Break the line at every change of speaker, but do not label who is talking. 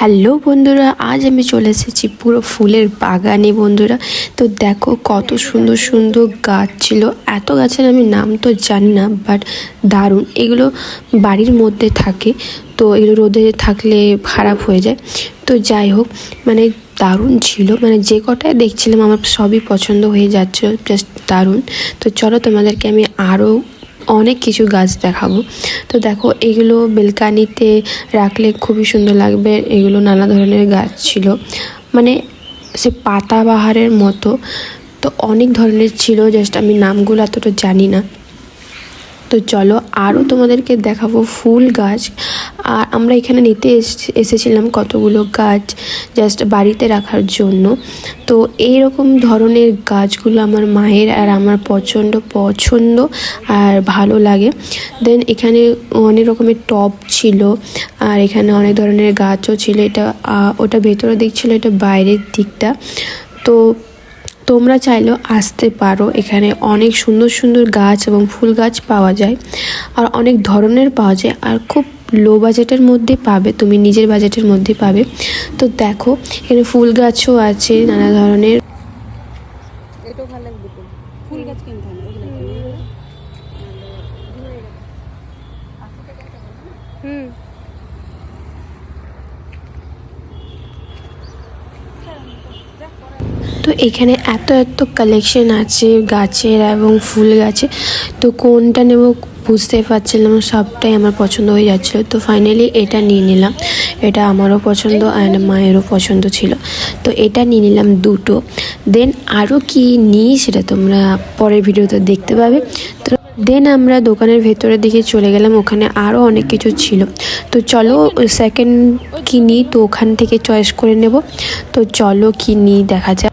Hello বন্ধুরা, আজ আমি চলে এসেছি পুরো ফুলের বাগানে বন্ধুরা। তো দেখো কত সুন্দর সুন্দর গাছ ছিল। এত গাছের আমি নাম তো জানি না, বাট দারুণ। এগুলো বাড়ির মধ্যে থাকে, তো এগুলো রোদে থাকলে খারাপ হয়ে যায়। তো যাই হোক, মানে দারুণ ছিল। মানে যে কটায় দেখছিলাম আমার সবই পছন্দ হয়ে যাচ্ছে, জাস্ট দারুণ। তো চলো তোমাদেরকে আমি আরও অনেক কিছু গাছ দেখাবো। তো দেখো এগুলো বেলকানিতে রাখলে খুবই সুন্দর লাগবে। এগুলো নানা ধরনের গাছ ছিল, মানে সে পাতাবাহারের মতো। তো অনেক ধরনের ছিল, জাস্ট আমি নামগুলো এতটা জানি না। তো চলো আরও তোমাদেরকে দেখাবো ফুল গাছ। আর আমরা এখানে নিতে এসেছিলাম কতগুলো গাছ জাস্ট বাড়িতে রাখার জন্য। তো এইরকম ধরনের গাছগুলো আমার মায়ের আর আমার পছন্দ আর ভালো লাগে। দেন এখানে অনেক রকমের টব ছিল, আর এখানে অনেক ধরনের গাছও ছিল। এটা ওটা ভেতরের দিক ছিল, এটা বাইরের দিকটা। তো তোমরা চাইলেও আসতে পারো, এখানে অনেক সুন্দর সুন্দর গাছ এবং ফুল গাছ পাওয়া যায়, আর অনেক ধরনের পাওয়া যায়, আর খুব লো বাজেটের মধ্যে পাবে, তুমি নিজের বাজেটের মধ্যে পাবে। তো দেখো এখানে ফুল গাছও আছে নানা ধরনের।
এটাও ভালো লাগবে তো, ফুল গাছ কিনতে হবে হুম।
তো এখানে এত এত কালেকশন আছে গাছের এবং ফুল গাছে, তো কোনটা নেব বুঝতে পারছিলাম, সবটাই আমার পছন্দ হয়ে যাচ্ছিলো। তো ফাইনালি এটা নিয়ে নিলাম। এটা আমারও পছন্দ অ্যান্ড মায়েরও পছন্দ ছিল, তো এটা নিয়ে নিলাম দুটো। দেন আরও কি নিই সেটা তোমরা পরের ভিডিওতে দেখতে পাবে। তো দেন আমরা দোকানের ভেতরের দিকে চলে গেলাম, ওখানে আরও অনেক কিছু ছিল। তো চলো সেকেন্ড কি নিই, তো ওখান থেকে চয়েস করে নেব। তো চলো কি নিই দেখা যাক।